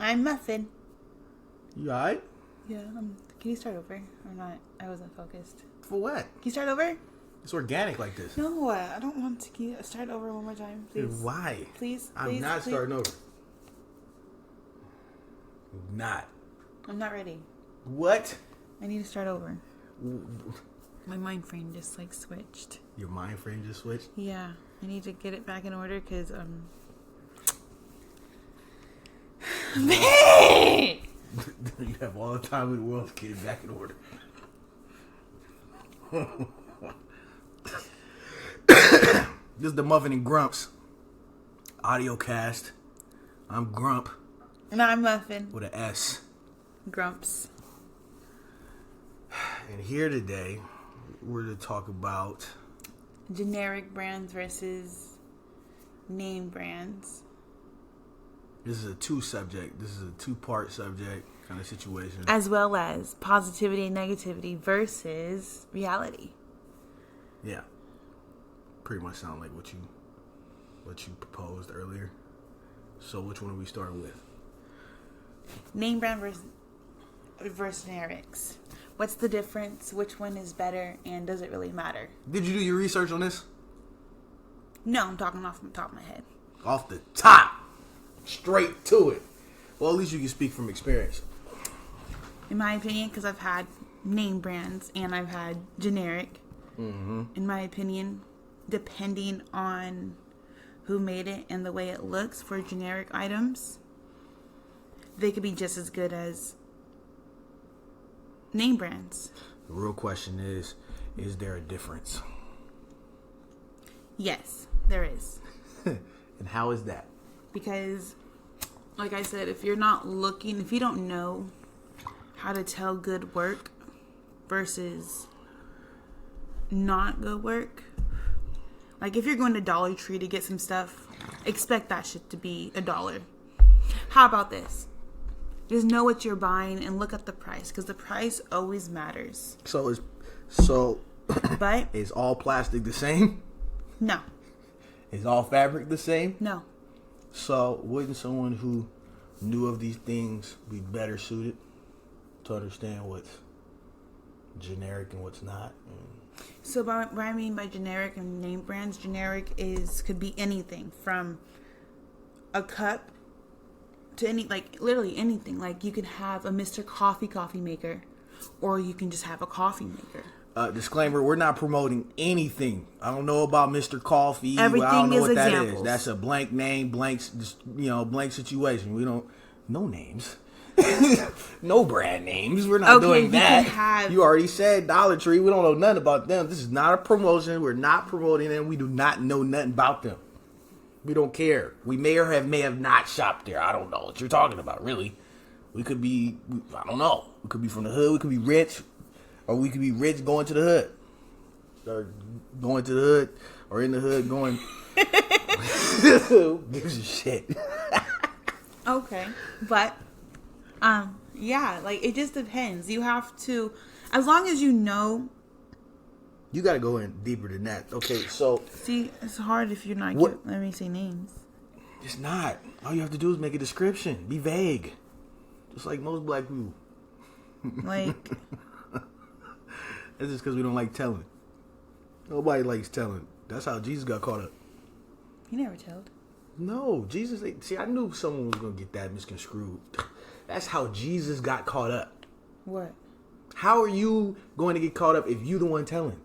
I'm Muffin. You alright? Yeah. Can you start over or not? I wasn't focused. For what? Can you start over? It's organic like this. No, I don't want to. Can you start over one more time, please? Why? Please. I'm not please. starting over. Not. I'm not ready. What? I need to start over. My mind frame just switched. Your mind frame just switched? Yeah. I need to get it back in order because You have all the time in the world to get it back in order. This is the Muffin and Grumps audio cast. I'm Grump. And I'm Muffin. With an S. Grumps. And here today, we're to talk about generic brands versus name brands. This is a two-part subject kind of situation. As well as positivity and negativity versus reality. Yeah. Pretty much sound like what you proposed earlier. So which one are we starting with? Name brand versus generics. What's the difference? Which one is better? And does it really matter? Did you do your research on this? No, I'm talking off the top of my head. Off the top. Straight to it. Well, at least you can speak from experience. In my opinion, because I've had name brands and I've had generic. Mm-hmm. In my opinion, depending on who made it and the way it looks for generic items, they could be just as good as name brands. The real question is there a difference? Yes, there is. And how is that? Because, like I said, if you don't know how to tell good work versus not good work, like if you're going to Dollar Tree to get some stuff, expect that shit to be $1. How about this? Just know what you're buying and look at the price, because the price always matters. But is all plastic the same? No. Is all fabric the same? No. So wouldn't someone who knew of these things be better suited to understand what's generic and what's not? So what I mean by generic and name brands, generic could be anything from a cup to literally anything. Like you could have a Mr. Coffee maker, or you can just have a coffee maker. Disclaimer, we're not promoting anything. I don't know about Mr. Coffee. Everything I don't know is what examples. That is. That's a blank name, blank situation. We don't, no names. No brand names. We're not doing that. You already said Dollar Tree. We don't know nothing about them. This is not a promotion. We're not promoting them. We do not know nothing about them. We don't care. We may have not shopped there. I don't know what you're talking about, really. We could be, I don't know. We could be from the hood. We could be rich. Or we could be rich going to the hood. Or going to the hood. Or in the hood going. Who gives a shit? Okay. But, yeah, it just depends. You have to, as long as you know. You got to go in deeper than that. Okay, so. See, it's hard if you're not, let me say names. It's not. All you have to do is make a description. Be vague. Just like most black people. That's just because we don't like telling. Nobody likes telling. That's how Jesus got caught up. He never told. No, Jesus. See, I knew someone was going to get that misconstrued. That's how Jesus got caught up. What? How are you going to get caught up if you the one telling?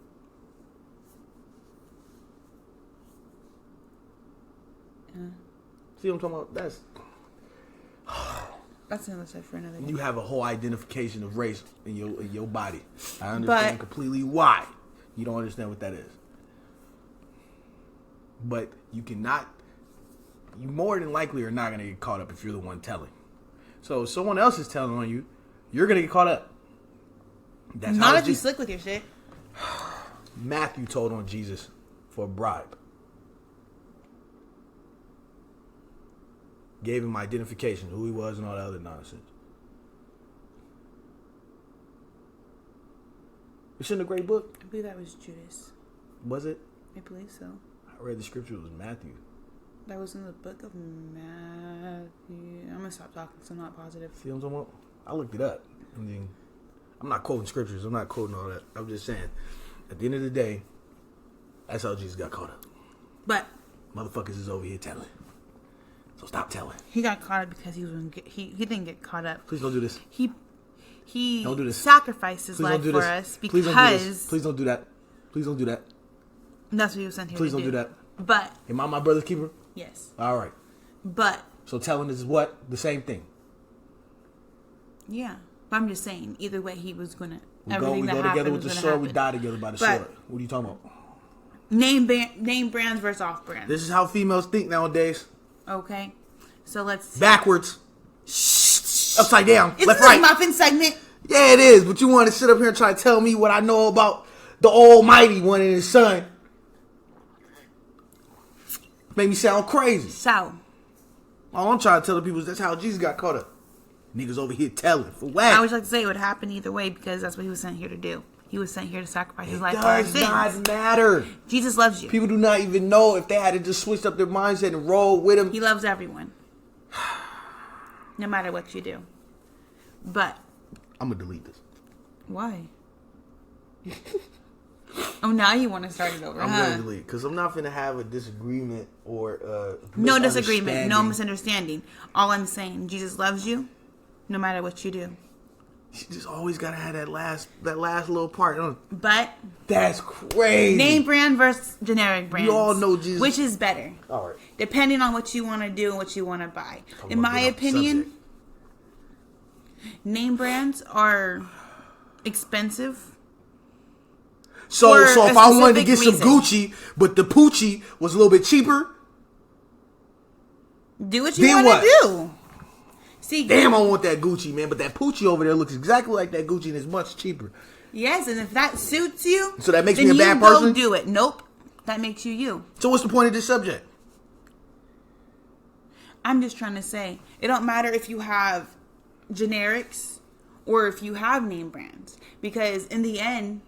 See what I'm talking about? That's another stuff for another day. You have a whole identification of race in your body. I understand completely why you don't understand what that is. But you more than likely are not going to get caught up if you're the one telling. So if someone else is telling on you, you're going to get caught up. That's not if you slick with your shit. Matthew told on Jesus for a bribe. Gave him identification, who he was, and all that other nonsense. It's in a great book. I believe that was Judas. Was it? I believe so. I read the scripture. It was Matthew. That was in the book of Matthew. I'm gonna stop talking because I'm not positive. See what I'm talking about? I looked it up. I mean, I'm not quoting scriptures. I'm not quoting all that. I'm just saying, at the end of the day, that's how Jesus got caught up. But motherfuckers is over here telling. So stop telling. He got caught up because he didn't get caught up. Please don't do this. He don't do this. Sacrificed his life for us because. Please don't do that. Please don't do that. That's what he was sent here Please to do. don't do that. But am I my brother's keeper? Yes. All right. But so telling is what? The same thing. Yeah. But I'm just saying, either way, he was gonna. We go together with the sword. We die together by the sword. What are you talking about? Name brands versus off brands. This is how females think nowadays. Okay. So let's backwards. Shh. Upside down. Is left, this right. a Muffin segment? Yeah, it is. But you want to sit up here and try to tell me what I know about the Almighty One and His Son? Make me sound crazy. So. All I'm trying to tell the people is that's how Jesus got caught up. Niggas over here telling for what? I always like to say it would happen either way because that's what he was sent here to do. He was sent here to sacrifice his life for our sins. It does not matter. Jesus loves you. People do not even know if they had to just switch up their mindset and roll with him. He loves everyone. No matter what you do. But. I'm going to delete this. Why? Oh, now you want to start it over, I'm going to delete because I'm not going to have a disagreement or no disagreement, no misunderstanding. All I'm saying, Jesus loves you no matter what you do. You just always gotta have that last little part. But that's crazy. Name brand versus generic brands. You all know Jesus. Which is better? All right. Depending on what you want to do and what you want to buy. In my opinion, name brands are expensive. So if I wanted to get some Gucci, but the Poochie was a little bit cheaper, do what you want to do. See, damn, I want that Gucci, man. But that Poochie over there looks exactly like that Gucci and it's much cheaper. Yes, and if that suits you, so that makes me a bad person. Then do it. Nope, that makes you you. So what's the point of this subject? I'm just trying to say it don't matter if you have generics or if you have name brands because in the end,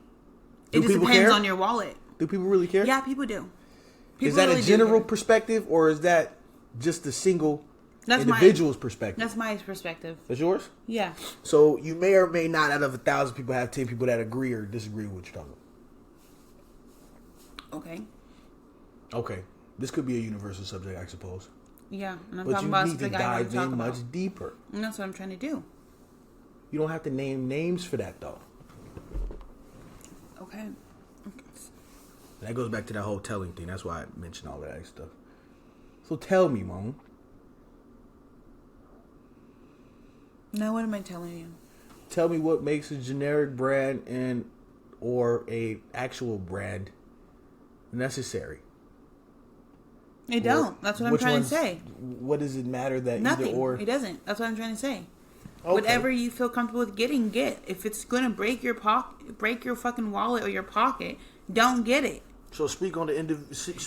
it just depends on your wallet. Do people really care? Yeah, people do. Is that a general perspective or is that just a single? That's individual's perspective. That's my perspective. That's yours? Yeah. So you may or may not, out of 1,000 people, have 10 people that agree or disagree with what you're talking about. Okay. Okay. This could be a universal subject, I suppose. Yeah. And I'm but talking you about need to dive in much deeper. And that's what I'm trying to do. You don't have to name names for that, though. Okay. That goes back to that whole telling thing. That's why I mentioned all that stuff. So tell me, Mom. Now what am I telling you? Tell me what makes a generic brand and or a actual brand necessary. It don't. That's what I'm trying to say. What does it matter that nothing? Either or? It doesn't. That's what I'm trying to say. Okay. Whatever you feel comfortable with getting, get. If it's gonna break your fucking wallet or your pocket, don't get it. So speak on the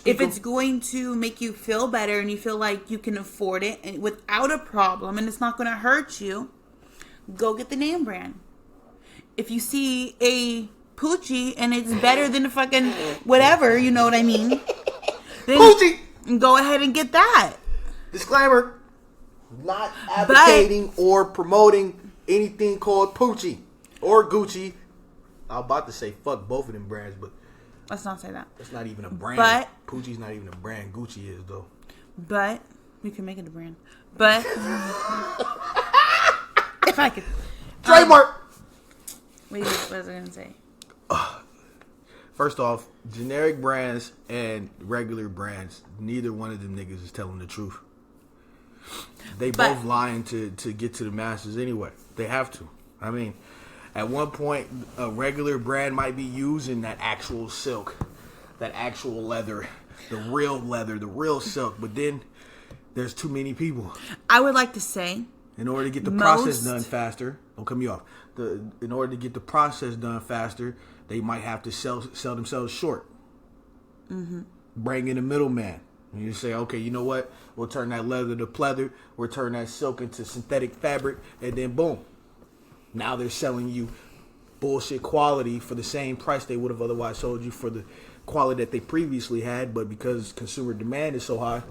if it's going to make you feel better and you feel like you can afford it and without a problem and it's not going to hurt you, go get the name brand. If you see a Poochie and it's better than a fucking whatever, you know what I mean? Then Poochie! Go ahead and get that. Disclaimer. Not advocating or promoting anything called Poochie or Gucci. I was about to say fuck both of them brands, but let's not say that. It's not even a brand. But Poochie's not even a brand. Gucci is though. But we can make it a brand. But if I could trademark. What was I gonna say? First off, generic brands and regular brands, neither one of them niggas is telling the truth. They both lying to get to the masses anyway. They have to. I mean, at one point, a regular brand might be using that actual silk, that actual leather, the real silk. But then there's too many people. I would like to say, in order to get the process done faster, don't cut me off. In order to get the process done faster, they might have to sell themselves short. Mm-hmm. Bring in a middleman. And you say, okay, you know what? We'll turn that leather to pleather. We'll turn that silk into synthetic fabric. And then boom. Now they're selling you bullshit quality for the same price they would have otherwise sold you for the quality that they previously had. But because consumer demand is so high,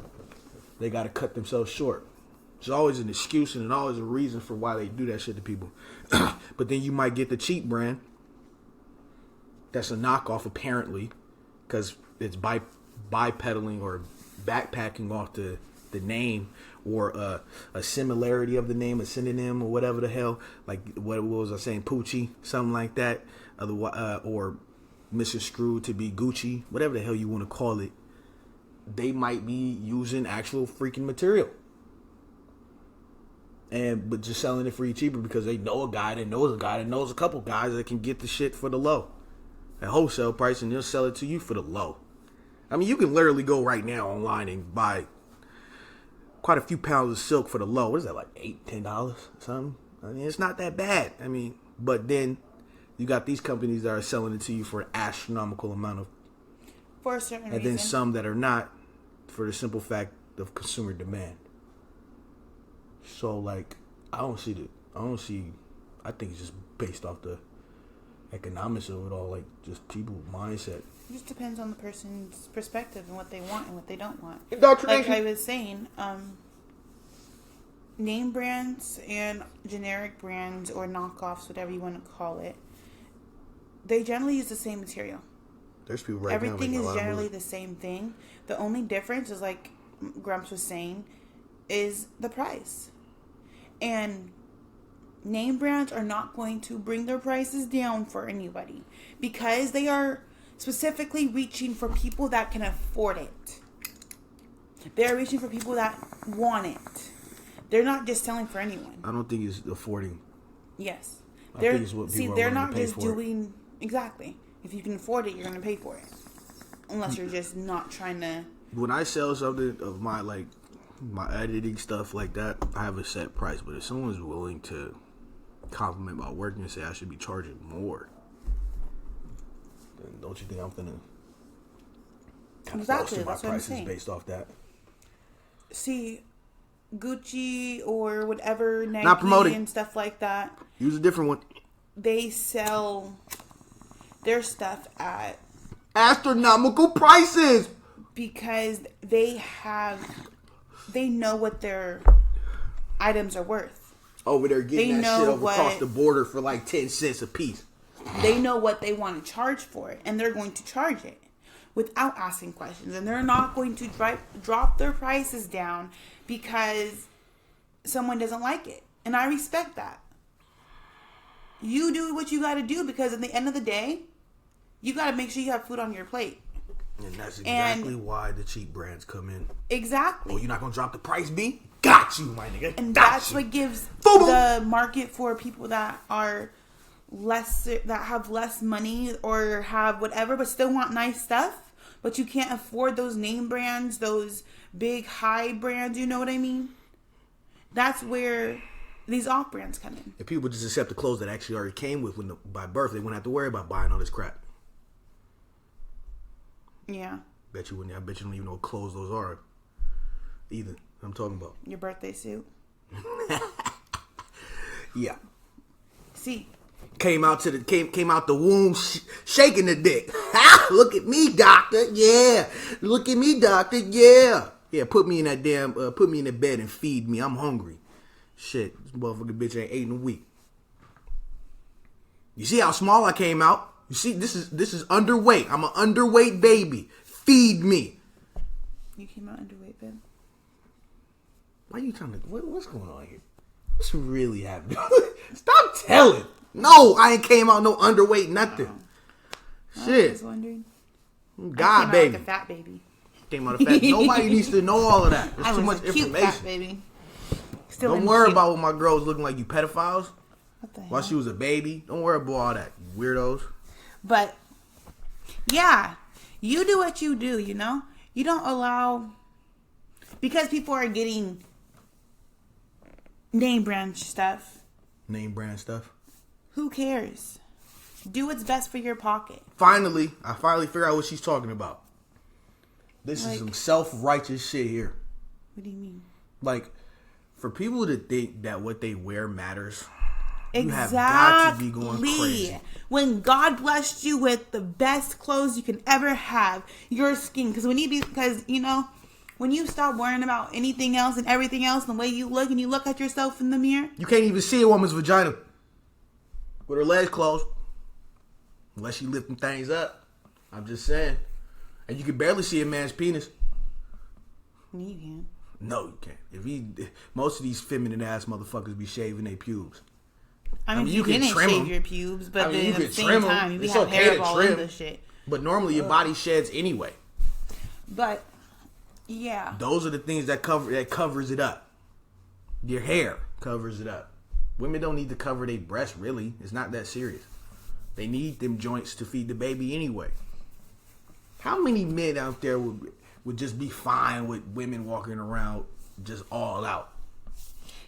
they got to cut themselves short. There's always an excuse and always a reason for why they do that shit to people. But then you might get the cheap brand that's a knockoff, apparently, because it's bipedaling or backpacking off the name, or a similarity of the name, a synonym, or whatever the hell. Like, what was I saying? Poochie, something like that. Or Mr. Screw to be Gucci, whatever the hell you want to call it. They might be using actual freaking material. But just selling it for you cheaper because they know a guy that knows a guy that knows a couple guys that can get the shit for the low. At wholesale price, and they'll sell it to you for the low. I mean, you can literally go right now online and buy quite a few pounds of silk for the low. What is that, like $8-10 something? I mean, it's not that bad. I mean, but then you got these companies that are selling it to you for an astronomical amount of, for a certain reason. And then some that are not, for the simple fact of consumer demand. So, like, I think it's just based off the economics of it all, like, just people mindset. It just depends on the person's perspective and what they want and what they don't want. Indoctrination. Like I was saying, name brands and generic brands or knockoffs, whatever you want to call it, they generally use the same material. There's people right Everything now is generally the same thing. The only difference is, like Grumps was saying, is the price. And name brands are not going to bring their prices down for anybody because they are specifically reaching for people that can afford it. They're reaching for people that want it. They're not just selling for anyone. I don't think it's affording. Yes. I think it's what people they're are not to pay just for doing it. Exactly. If you can afford it, you're going to pay for it. Unless you're just not trying to. When I sell something of my editing stuff like that, I have a set price. But if someone's willing to compliment my work and say I should be charging more, then don't you think I'm gonna exactly my that's what I'm saying. Based off that? See, Gucci or whatever, Nike not promoting and stuff like that. Use a different one. They sell their stuff at astronomical prices because they know what their items are worth. Over there getting that shit across the border for like 10 cents a piece. They know what they want to charge for it, and they're going to charge it without asking questions. And they're not going to drop their prices down because someone doesn't like it. And I respect that. You do what you got to do because at the end of the day, you got to make sure you have food on your plate. And that's exactly why the cheap brands come in. Exactly. Oh, you're not going to drop the price, B? Got you, my nigga. And that's what gives the market for people that are that have less money or have whatever, but still want nice stuff, but you can't afford those name brands, those big high brands, you know what I mean? That's where these off brands come in. If people just accept the clothes that actually already came with by birth, they wouldn't have to worry about buying all this crap. Yeah. I bet you don't even know what clothes those are either. I'm talking about your birthday suit. Yeah. See, came out the womb shaking the dick. Look at me, doctor. Yeah. Look at me, doctor. Yeah. Yeah. Put me in the bed and feed me. I'm hungry. Shit, this motherfucking bitch ain't ate in a week. You see how small I came out? You see, this is underweight. I'm an underweight baby. Feed me. You came out underweight, babe. Why are you trying to? What's going on here? What's really happening? Stop telling. No, I ain't came out no underweight nothing. Shit. I was wondering. God, baby. Like a fat baby. Came out a fat. Nobody needs to know all of that. There's too much cute information. Fat baby. Still Don't worry about what my girl was looking like. You pedophiles. What the hell? While she was a baby. Don't worry about all that. You weirdos. But yeah, you do what you do. You know, you don't allow because people are getting name brand stuff. Name brand stuff. Who cares? Do what's best for your pocket. I finally figured out what she's talking about. This is some self-righteous shit here. What do you mean? Like, for people to think that what they wear matters, exactly. You have got to be going crazy. When God blessed you with the best clothes you can ever have, your skin, because when When you stop worrying about anything else and everything else, the way you look and you look at yourself in the mirror. You can't even see a woman's vagina with her legs closed. Unless she lifting things up. I'm just saying. And you can barely see a man's penis. You can. No, you can't. Most of these feminine ass motherfuckers be shaving their pubes. I mean you can trim shave your pubes, but then at the same time, you have hair all in the shit. But normally your body sheds anyway. But yeah, those are the things that covers it up. Your hair covers it up. Women don't need to cover their breasts. Really, it's not that serious. They need them joints to feed the baby anyway. How many men out there would just be fine with women walking around just all out?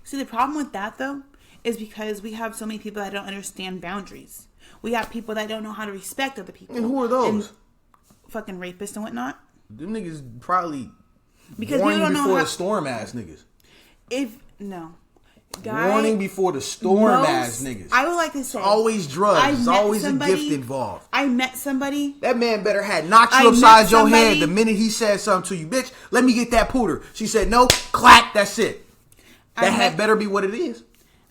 See, the problem with that though is because we have so many people that don't understand boundaries. We have people that don't know how to respect other people. And who are those? And fucking rapists and whatnot. Them niggas probably because warning don't before know the storm ass niggas. Warning before the storm ass niggas. I would like to say, it's always drugs. It's always a gift involved. I met somebody. That man better had knocked you upside your head the minute he said something to you. Bitch, let me get that pooter. She said no. Clack. That's it. That better be what it is.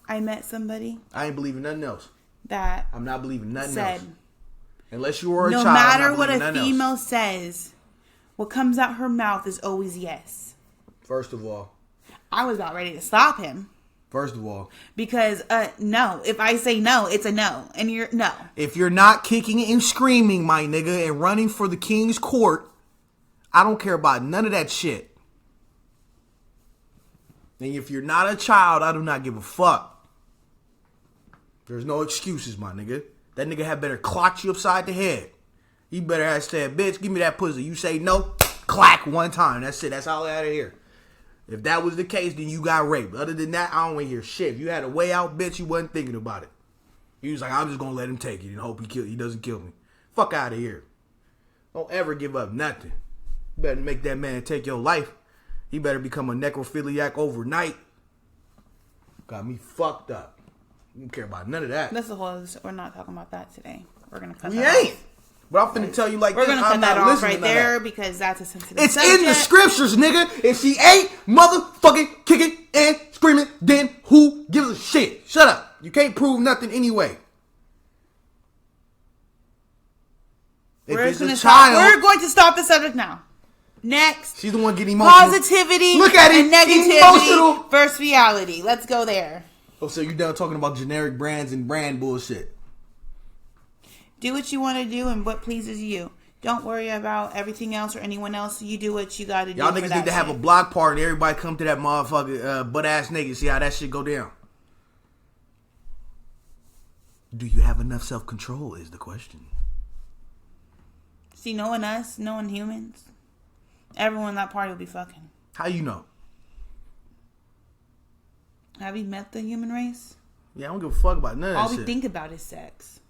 I met somebody. I ain't believing nothing else. I'm not believing nothing else. Unless you were a child. No matter what a female says, what comes out her mouth is always yes. First of all, I was about ready to stop him. First of all, because no, if I say no, it's a no, and you're no. If you're not kicking and screaming, my nigga, and running for the king's court, I don't care about none of that shit. And if you're not a child, I do not give a fuck. There's no excuses, my nigga. That nigga had better clock you upside the head. He better have said, bitch, give me that pussy. You say no, clack one time. That's it. That's all out of here. If that was the case, then you got raped. Other than that, I don't want to hear shit. If you had a way out, bitch, you wasn't thinking about it. He was like, I'm just going to let him take it and hope he doesn't kill me. Fuck out of here. Don't ever give up nothing. You better make that man take your life. He better become a necrophiliac overnight. Got me fucked up. You don't care about none of that. That's the whole. We're not talking about that today. We're gonna cut. We ain't. Off. But I'm finna tell you like we're this. Gonna cut that off right there because that's a sensitive. It's subject. in the scriptures, nigga. If she ain't motherfucking kicking and screaming, then who gives a shit? Shut up. You can't prove nothing anyway. If we're going to stop the subject now. Next. She's the one getting emotional. Positivity. Look at it. And negativity versus reality. Let's go there. Oh, so you're done talking about generic brands and brand bullshit. Do what you want to do and what pleases you. Don't worry about everything else or anyone else. You do what you got to do. Y'all niggas need to have a block party. Everybody come to that motherfucker butt ass nigga. See how that shit go down. Do you have enough self-control is the question. See, knowing us, knowing humans, everyone in that party will be fucking. How you know? Have you met the human race? Yeah, I don't give a fuck about none of that shit. All we think about is sex.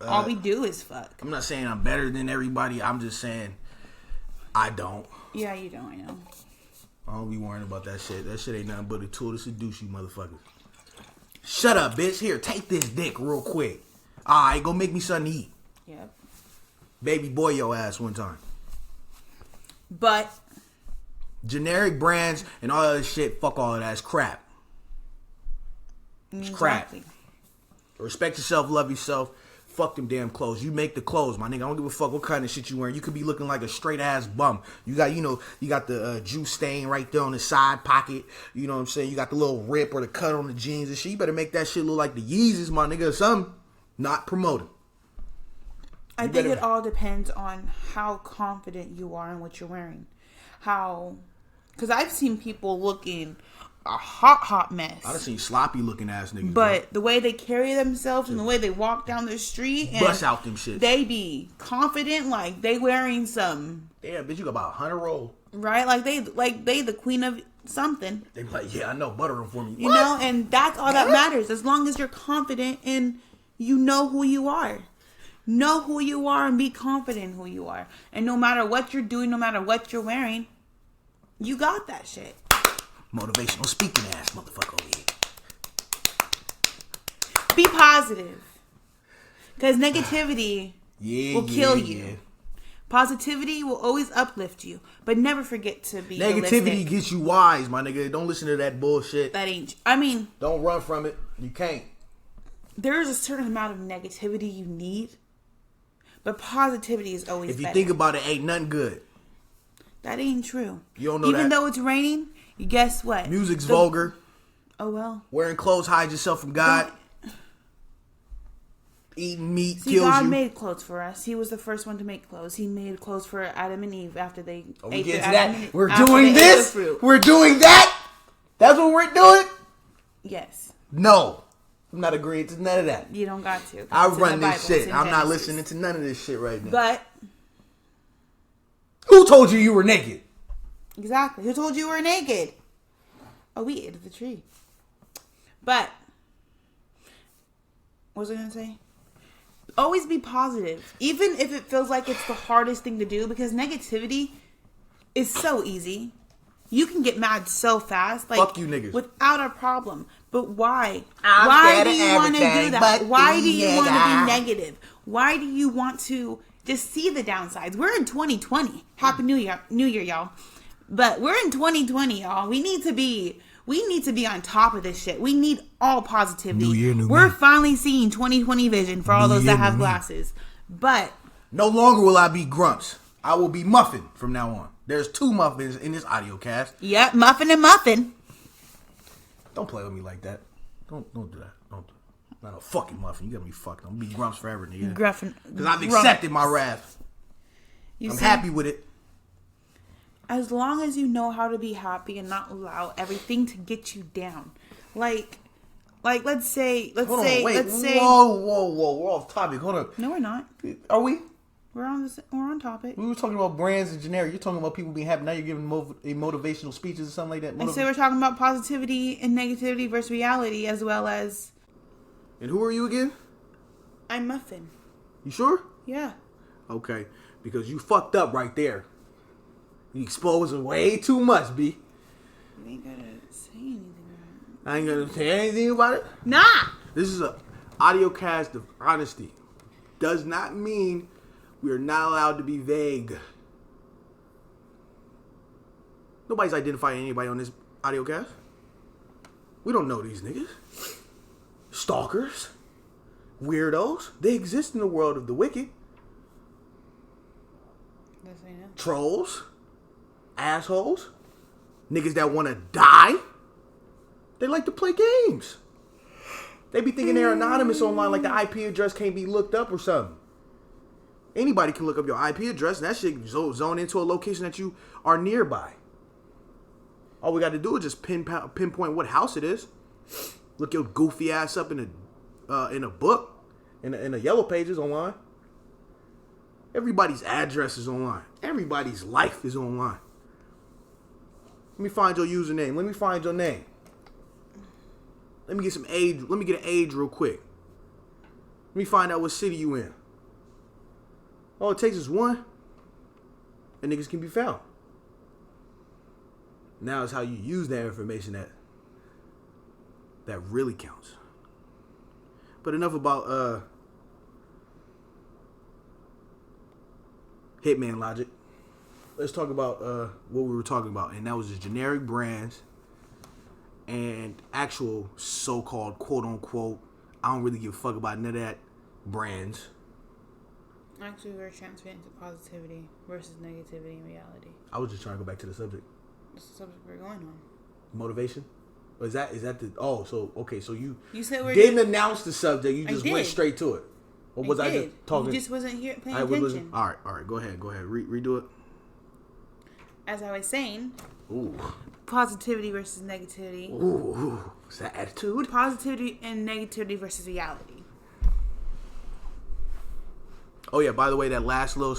All we do is fuck. I'm not saying I'm better than everybody. I'm just saying I don't. Yeah, you don't, I know. I don't be worrying about that shit. That shit ain't nothing but a tool to seduce you motherfuckers. Shut up, bitch. Here, take this dick real quick. Alright, go make me something to eat. Yep. Baby boy your ass one time. But generic brands and all that shit, fuck all of that. It's crap. It's crap. Respect yourself, love yourself. Fuck them damn clothes. You make the clothes, my nigga. I don't give a fuck what kind of shit you wearing. You could be looking like a straight ass bum. You got, you got the juice stain right there on the side pocket. You know what I'm saying? You got the little rip or the cut on the jeans and shit. You better make that shit look like the Yeezys, my nigga, or something. Not promoted. I think it all depends on how confident you are in what you're wearing. Because I've seen people looking a hot mess. I've seen sloppy looking ass niggas. But the way they carry themselves and the way they walk down the street and bust out them shit. They be confident like they wearing some. Damn, bitch, you got about 100 roll. Right? Like they the queen of something. They be like, yeah, I know, butter them for me. You know, and that's all that matters. As long as you're confident and you know who you are. Know who you are and be confident in who you are. And no matter what you're doing, no matter what you're wearing, you got that shit. Motivational speaking ass motherfucker over here. Be positive. Because negativity will kill you. Positivity will always uplift you, but never forget to be negativity realistic. Gets you wise, my nigga. Don't listen to that bullshit. That ain't. I mean, don't run from it. You can't. There is a certain amount of negativity you need, but positivity is always better. If you think about it, ain't nothing good. That ain't true. You don't know Even that. though it's raining, guess what? Music's vulgar. Oh, well. Wearing clothes hides yourself from God. Eating meat kills God you. made clothes for us. He was the first one to make clothes. He made clothes for Adam and Eve after they ate the that. We're doing this. We're doing that. That's what we're doing. Yes. No. I'm not agreeing to none of that. You don't got to. I run this shit. I'm not listening to none of this shit right now. But who told you were naked? Exactly. Who told you were naked? Oh, we ate the tree. But what was I gonna say? Always be positive, even if it feels like it's the hardest thing to do, because negativity is so easy. You can get mad so fast, like fuck you niggas, without a problem. But why? Why do you want to do that? Why do you want to be negative? Why do you want to just see the downsides? We're in 2020. Happy New Year, y'all. But we're in 2020, y'all. We need to be on top of this shit. We need all positivity. New year, new We're me. Finally seeing 2020 vision for all those that have glasses. But no longer will I be Grumps. I will be Muffin from now on. There's 2 Muffins in this audio cast. Yep, Muffin and Muffin. Don't play with me like that. Don't do that. Don't do that. Not a fucking Muffin. You gotta be fucked. I'm gonna be Grumps forever, nigga. Because I've accepted my wrath. I'm happy with it. As long as you know how to be happy and not allow everything to get you down. Like let's say whoa, we're off topic. Hold on. No, we're not. Are we? We're on topic. We were talking about brands and generic. You're talking about people being happy. Now you're giving motivational speeches or something like that. I say we're talking about positivity and negativity versus reality, as well as. And who are you again? I'm Muffin. You sure? Yeah. Okay, because you fucked up right there. You exposing way too much, B. You ain't gotta say anything about it. I ain't gonna say anything about it? Nah! This is a audio cast of honesty. Does not mean we are not allowed to be vague. Nobody's identifying anybody on this audio cast. We don't know these niggas. Stalkers. Weirdos. They exist in the world of the wicked. Yes, I know. Trolls. Assholes. Niggas that want to die. They like to play games. They be thinking they're anonymous online, like the IP address can't be looked up or something. Anybody can look up your IP address, and that shit zone into a location that you are nearby. All we got to do is just pinpoint what house it is. Look your goofy ass up in a book, in the yellow pages online. Everybody's address is online. Everybody's life is online. Let me find your username. Let me find your name. Let me get some age. Let me get an age real quick. Let me find out what city you in. All it takes is one, and niggas can be found. Now it's how you use that information that really counts. But enough about Hitman logic. Let's talk about what we were talking about, and that was just generic brands and actual so-called quote-unquote, I don't really give a fuck about none of that, brands. Actually, we're transferring to positivity versus negativity in reality. I was just trying to go back to the subject. That's the subject we're going on. Motivation? Or is that the... Oh, so, okay, so you said we're didn't announce the subject. You just went straight to it. Or was I just talking? You just wasn't here paying attention. All right. Go ahead. Redo it. As I was saying... Ooh. Positivity versus negativity. Ooh. Is that attitude? Positivity and negativity versus reality. Oh yeah, by the way, that last little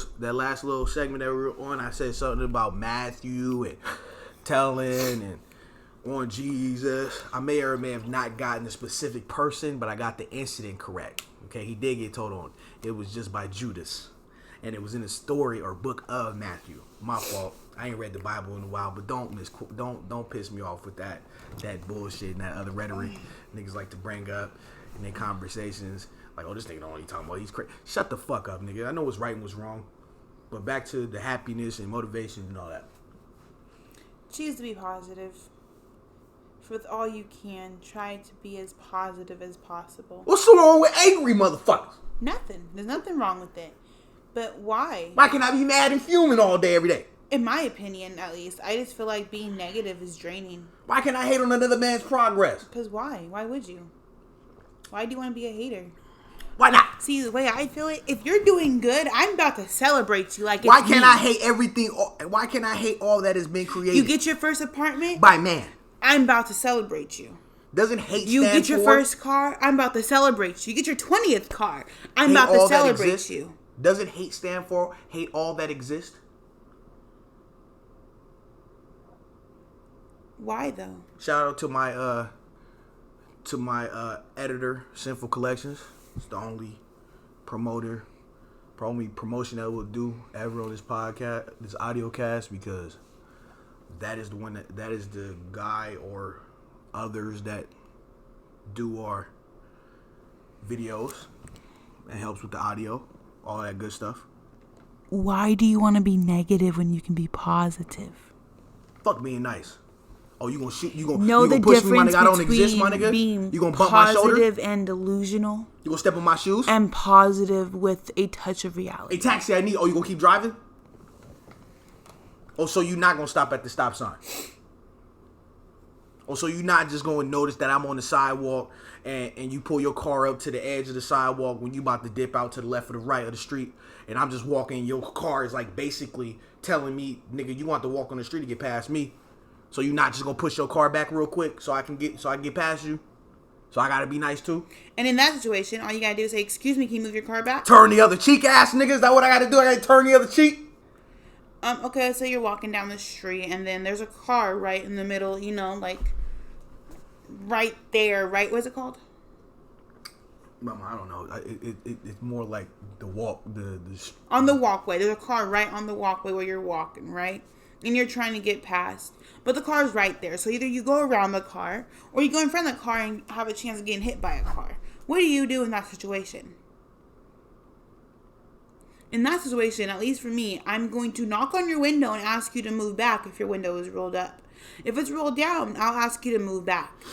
segment that we were on, I said something about Matthew and telling and on Jesus. I may or may have not gotten a specific person, but I got the incident correct. Okay, he did get told on. It was just by Judas, and it was in the story or book of Matthew. My fault. I ain't read the Bible in a while, but don't piss me off with that bullshit and that other rhetoric niggas like to bring up in their conversations. Like, oh, this nigga don't know what he talking about. He's crazy. Shut the fuck up, nigga. I know what's right and what's wrong. But back to the happiness and motivation and all that. Choose to be positive. With all you can, try to be as positive as possible. What's wrong with angry motherfuckers? Nothing. There's nothing wrong with it. But why? Why can I be mad and fuming all day, every day? In my opinion, at least, I just feel like being negative is draining. Why can't I hate on another man's progress? Because why? Why would you? Why do you want to be a hater? Why not? See, the way I feel it, if you're doing good, I'm about to celebrate you like it's Why can't me. I hate everything? Why can't I hate all that has been created? You get your first apartment? By man. I'm about to celebrate you. Doesn't hate You stand get your for? first car? I'm about to celebrate you. You get your 20th car? I'm about to celebrate you. Doesn't hate stand for hate all that exists? Why though? Shout out to my editor, Sinful Collections. It's the only promotion that we'll do ever on this podcast, this audio cast, because that is the one that is the guy or others that do our videos and helps with the audio, all that good stuff. Why do you want to be negative when you can be positive? Fuck being nice. Oh, you gonna shoot? You gonna push push me, my nigga? I don't exist, my nigga. Being you gonna bump my shoulder? Positive and delusional. You gonna step on my shoes? And positive with a touch of reality. A taxi I need. Oh, you gonna keep driving? Oh, so you not gonna stop at the stop sign? Oh, so you not just gonna notice that I'm on the sidewalk and you pull your car up to the edge of the sidewalk when you about to dip out to the left or the right of the street, and I'm just walking. Your car is like basically telling me, nigga, you want to walk on the street to get past me. So you not just gonna push your car back real quick so I can get past you? So I gotta be nice too? And in that situation, all you gotta do is say, excuse me, can you move your car back? Turn the other cheek, ass nigga. Is that what I gotta do? I gotta turn the other cheek? Okay, so you're walking down the street and then there's a car right in the middle, you know, like right there, right? What's it called? Mama, I don't know. It's more like the walk, on the walkway. There's a car right on the walkway where you're walking, right? And you're trying to get past, but the car's right there. So either you go around the car or you go in front of the car and have a chance of getting hit by a car. What do you do in that situation? In that situation, at least for me, I'm going to knock on your window and ask you to move back if your window is rolled up. If it's rolled down, I'll ask you to move back.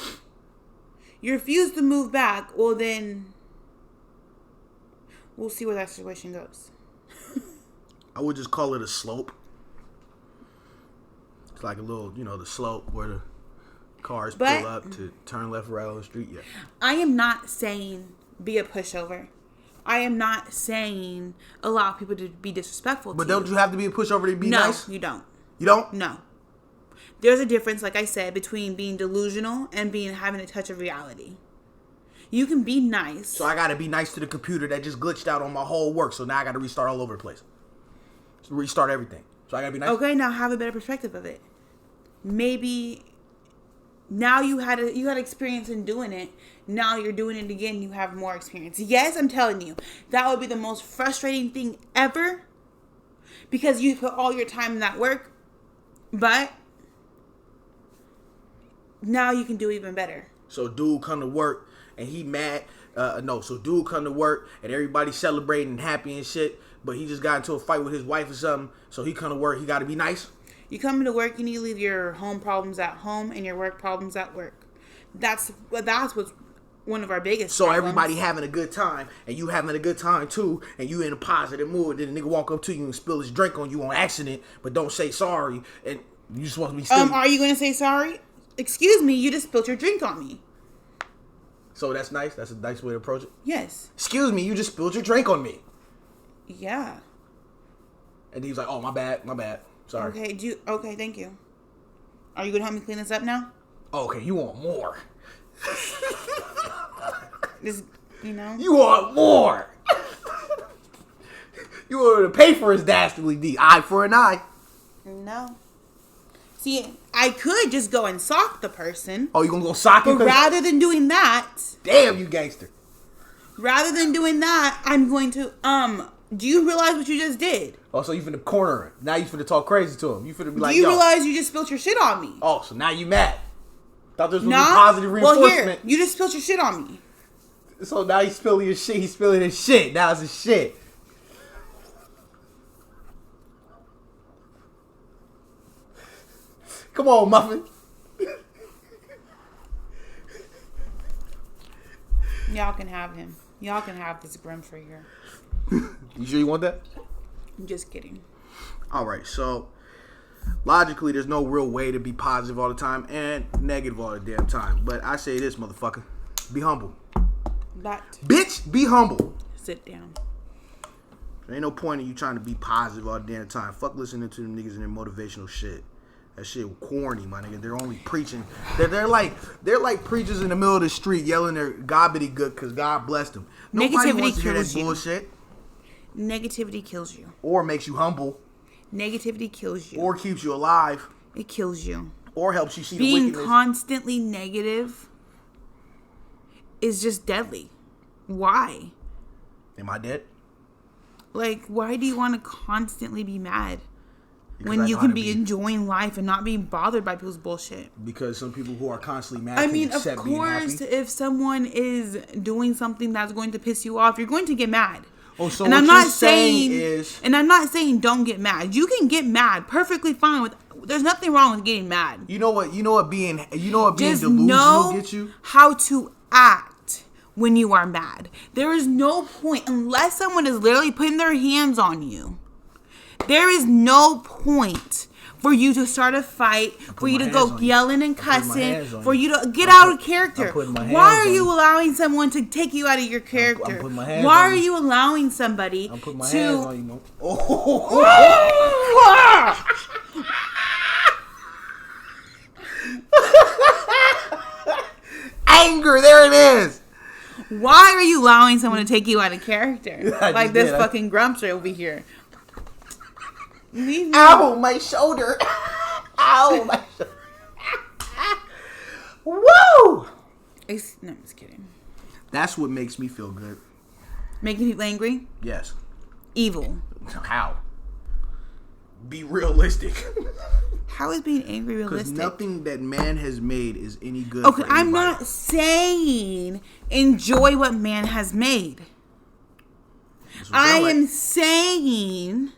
You refuse to move back, well then, we'll see where that situation goes. I would just call it a slope. It's like a little, the slope where the cars pull up to turn left or right on the street. Yeah. I am not saying be a pushover. I am not saying allow people to be disrespectful But don't you have to be a pushover to be nice? No, you don't. You don't? No. There's a difference, like I said, between being delusional and having a touch of reality. You can be nice. So I got to be nice to the computer that just glitched out on my whole work. So now I got to restart all over the place. So restart everything. So I got to be nice. Okay, now have a better perspective of it. Maybe now you had experience in doing it. Now you're doing it again. You have more experience. Yes, I'm telling you, that would be the most frustrating thing ever because you put all your time in that work. But now you can do even better. So dude come to work and he mad. So dude come to work and everybody's celebrating and happy and shit. But he just got into a fight with his wife or something. So he come to work. He got to be nice. You come into work, you need to leave your home problems at home and your work problems at work. That's what's one of our biggest problems. Everybody having a good time and you having a good time too, and you in a positive mood. Then a nigga walk up to you and spill his drink on you on accident, but don't say sorry, and you just want to be still. Are you going to say sorry? Excuse me, you just spilled your drink on me. So that's nice. That's a nice way to approach it. Yes. Excuse me, you just spilled your drink on me. Yeah. And he's like, "Oh, my bad. Sorry." Okay, thank you. Are you going to help me clean this up now? Oh, okay, you want more. You want more. You want to pay for his dastardly deed. Eye for an eye. No. See, I could just go and sock the person. Oh, you going to go sock him? But rather than doing that... Damn, you gangster. Rather than doing that, I'm going to... Do you realize what you just did? Oh, so you finna corner him. Now you finna talk crazy to him. You finna be like, do you realize you just spilled your shit on me? Oh, so now you mad. Thought this was positive reinforcement. Well, here, you just spilled your shit on me. So now he's spilling your shit. He's spilling his shit. Now it's his shit. Come on, Muffin. Y'all can have him. Y'all can have this Grump for here. You sure you want that? I'm just kidding. All right, so logically, there's no real way to be positive all the time and negative all the damn time. But I say this, motherfucker. Be humble. Bitch, be humble. Sit down. There ain't no point in you trying to be positive all the damn time. Fuck listening to them niggas and their motivational shit. That shit corny, my nigga. They're only preaching. They're like preachers in the middle of the street yelling their gobbity good because God blessed them. Nobody wants to hear that bullshit. Negativity kills you. Or makes you humble. Negativity kills you. Or keeps you alive. It kills you. Or helps you see the wickedness. wickedness. Being constantly negative is just deadly. Why? Am I dead? Like, why do you want to constantly be mad? Because when you can be enjoying life and not being bothered by people's bullshit. Because some people who are constantly mad. I mean, of course, if someone is doing something that's going to piss you off, you're going to get mad. Oh, so and what I'm you're not saying is, and I'm not saying don't get mad. You can get mad, perfectly fine with. There's nothing wrong with getting mad. You know what being Just delusional gets you. How to act when you are mad. There is no point unless someone is literally putting their hands on you. There is no point for you to start a fight, for you to go yelling and cussing, for you to get out of character. Why are you allowing someone to take you out of your character? Why are you allowing somebody to... hands on you. Anger, there it is. Why are you allowing someone to take you out of character? Like this fucking Grumps over here. Ow, my shoulder. Ow, my shoulder. Woo! No, I'm just kidding. That's what makes me feel good. Making people angry? Yes. Evil. How? Be realistic. How is being angry realistic? Because nothing that man has made is any good. Okay, I'm not saying enjoy what man has made. I am saying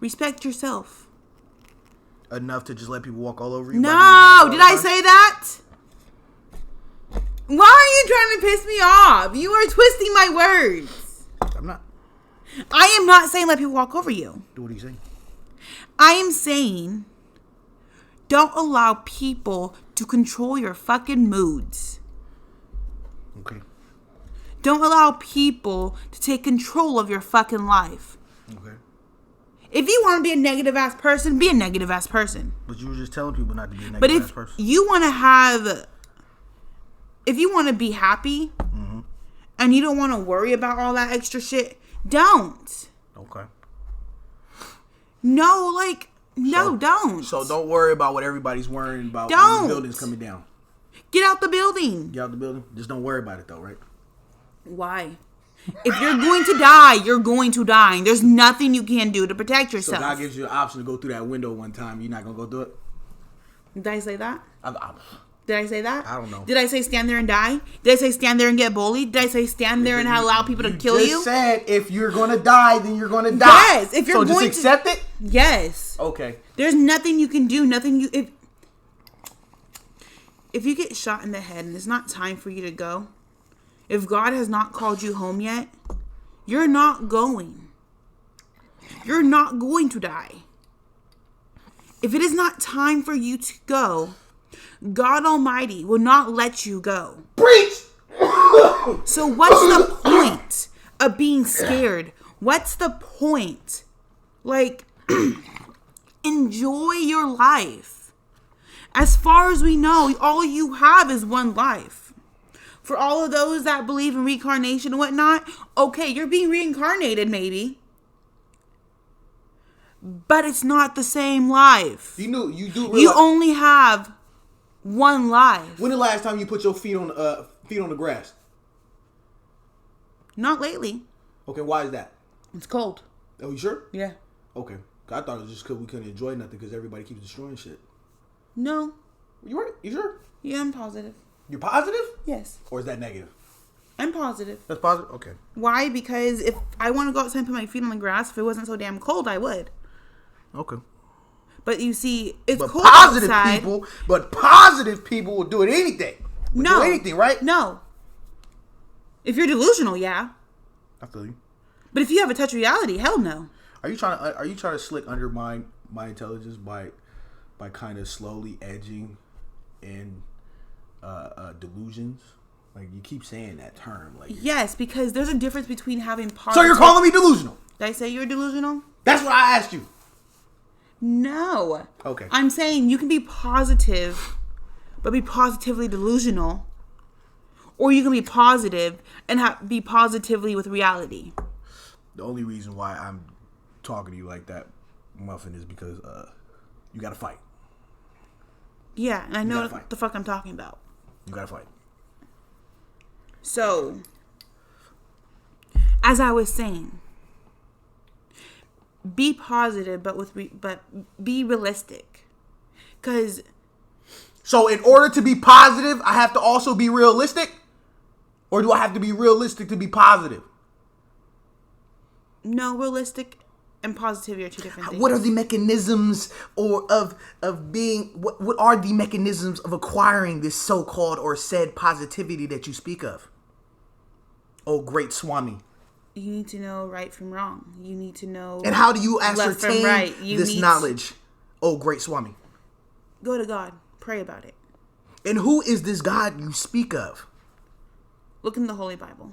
respect yourself. Enough to just let people walk all over you? No, did I say that? Why are you trying to piss me off? You are twisting my words. I'm not. I am not saying let people walk over you. What are you saying? I am saying don't allow people to control your fucking moods. Okay. Don't allow people to take control of your fucking life. Okay. If you want to be a negative ass person, be a negative ass person. But you were just telling people not to be a negative ass person. But if you want to have... If you want to be happy, and you don't want to worry about all that extra shit, don't. Okay. No, don't. So don't worry about what everybody's worrying about Don't. when the building's coming down. Get out the building. Get out the building? Just don't worry about it though, right? Why? If you're going to die, you're going to die. And there's nothing you can do to protect yourself. So God gives you an option to go through that window one time. You're not going to go through it? Did I say that? Did I say that? I don't know. Did I say stand there and die? Did I say stand there and get bullied? Did I say stand there and allow people to kill you? You just said if you're going to die, then you're going to die. Yes. If you're so just accept it? Yes. Okay. There's nothing you can do. If you get shot in the head and it's not time for you to go, if God has not called you home yet, you're not going. You're not going to die. If it is not time for you to go, God Almighty will not let you go. Preach! So what's the point of being scared? What's the point? Like, enjoy your life. As far as we know, all you have is one life. For all of those that believe in reincarnation and whatnot, okay, you're being reincarnated maybe. But it's not the same life. You do realize you only have one life. When the last time you put your feet on the grass? Not lately. Okay, why is that? It's cold. Oh, you sure? Yeah. Okay. I thought it was just because we couldn't enjoy nothing because everybody keeps destroying shit. No. You right? You sure? Yeah, I'm positive. You're positive? Yes. Or is that negative? I'm positive. That's positive? Okay. Why? Because if I want to go outside and put my feet on the grass, if it wasn't so damn cold, I would. Okay. But you see, it's but cool positive outside. positive people will do it anything. Do anything, right? No. If you're delusional, yeah. I feel you. But if you have a touch of reality, hell no. Are you trying to slick undermine my intelligence by kind of slowly edging in delusions? Like, you keep saying that term. Like, yes, because there's a difference between having positive... So you're calling me delusional? Did I say you're delusional? That's what I asked you. No. Okay. I'm saying you can be positive, but be positively delusional. Or you can be positive and be positively with reality. The only reason why I'm talking to you like that, Muffin, is because you gotta fight. Yeah, and I know what the fuck I'm talking about. You gotta fight. So, as I was saying, be positive, but be realistic. So in order to be positive, I have to also be realistic? Or do I have to be realistic to be positive? No, realistic and positivity are two different things. What are the mechanisms of being... What are the mechanisms of acquiring this so-called or said positivity that you speak of? Oh, great Swami. You need to know right from wrong. You need to know... And how do you ascertain right. this knowledge? Oh, great Swami. Go to God. Pray about it. And who is this God you speak of? Look in the Holy Bible.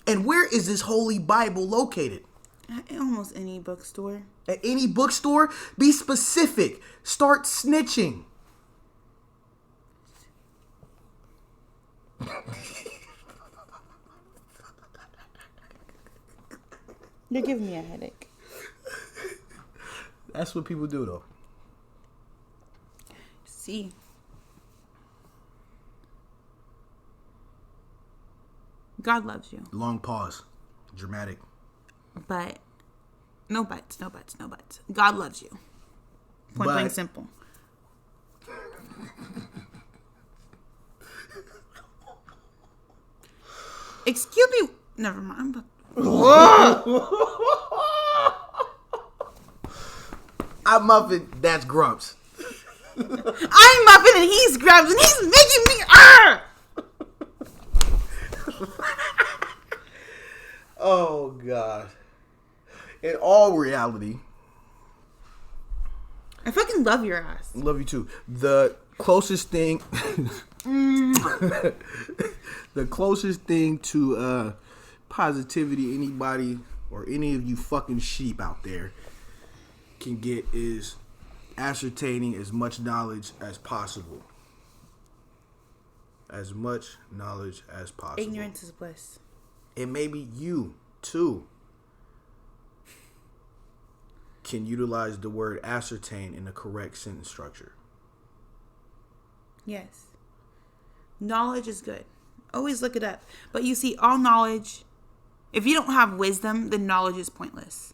And where is this Holy Bible located? At almost any bookstore. At any bookstore? Be specific. Start snitching. You're giving me a headache. That's what people do, though. See. God loves you. Long pause. Dramatic. But no buts. God loves you. Point blank simple. Excuse me. Never mind. I'm Muffin. That's Grumps. I'm Muffin and he's Grumps and he's making me. Oh God. In all reality, I fucking love your ass. Love you too. The closest thing the closest thing to positivity anybody or any of you fucking sheep out there can get is ascertaining as much knowledge as possible. As much knowledge as possible. Ignorance is bliss. And maybe you too can utilize the word ascertain in the correct sentence structure. Yes. Knowledge is good. Always look it up. But you see, all knowledge, if you don't have wisdom, then knowledge is pointless.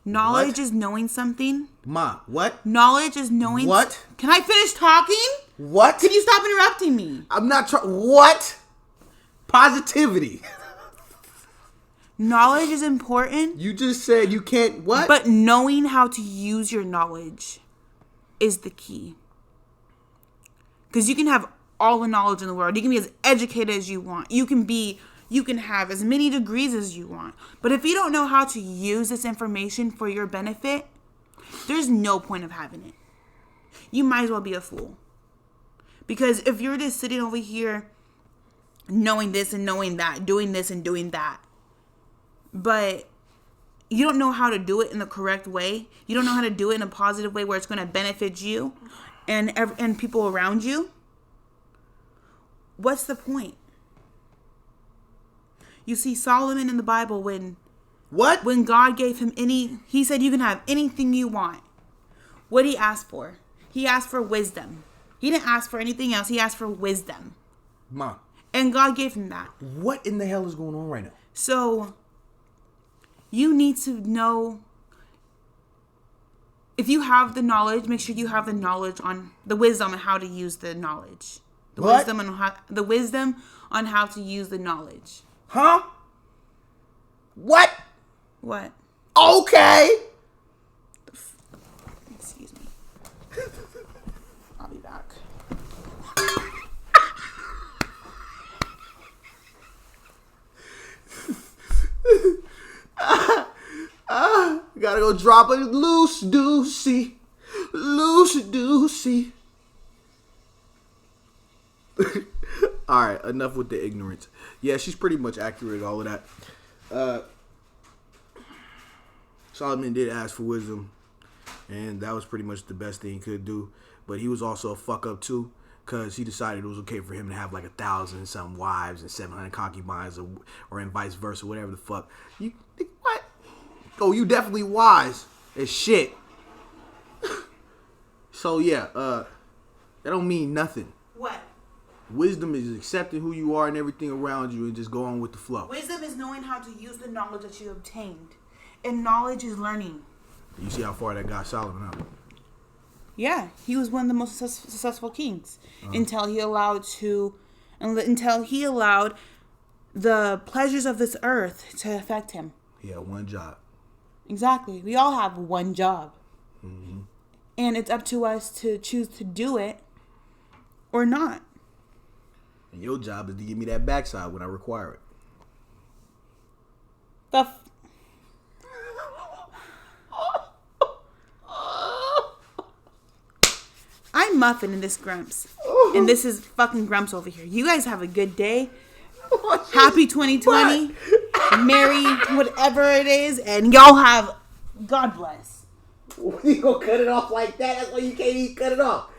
Knowledge is knowing something. Ma, what? Knowledge is knowing... What? Can I finish talking? What? Can you stop interrupting me? I'm not trying... What? Positivity. Knowledge is important. You just said you can't... What? But knowing how to use your knowledge is the key. Because you can have all the knowledge in the world. You can be as educated as you want. You can have as many degrees as you want. But if you don't know how to use this information for your benefit, there's no point of having it. You might as well be a fool. Because if you're just sitting over here knowing this and knowing that, doing this and doing that, but you don't know how to do it in the correct way, you don't know how to do it in a positive way where it's going to benefit you and people around you, what's the point? You see Solomon in the Bible when God gave him he said you can have anything you want. What did he ask for? He asked for wisdom. He didn't ask for anything else. He asked for wisdom. Ma. And God gave him that. What in the hell is going on right now? So, you need to know, if you have the knowledge, make sure you have the knowledge on the wisdom on how to use the knowledge. The wisdom on how to use the knowledge. Huh? What? What? Okay. Excuse me. Gotta go drop a loose doozy. Loose doozy. Alright, enough with the ignorance. Yeah, she's pretty much accurate, all of that. Solomon did ask for wisdom, and that was pretty much the best thing he could do. But he was also a fuck up too, because he decided it was okay for him to have like 1,000 some wives and 700 concubines, or and vice versa, whatever the fuck. You what? Oh, you definitely wise as shit. So yeah, that don't mean nothing. What? Wisdom is accepting who you are and everything around you and just go on with the flow. Wisdom is knowing how to use the knowledge that you obtained. And knowledge is learning. You see how far that got Solomon up? Yeah, he was one of the most successful kings until he allowed the pleasures of this earth to affect him. He had one job. Exactly. We all have one job. Mm-hmm. And it's up to us to choose to do it or not. And your job is to give me that backside when I require it. I'm Muffin and this Grumps. And this is fucking Grumps over here. You guys have a good day. Happy 2020. Merry whatever it is. And y'all have God bless. You gonna cut it off like that? That's why you can't even cut it off.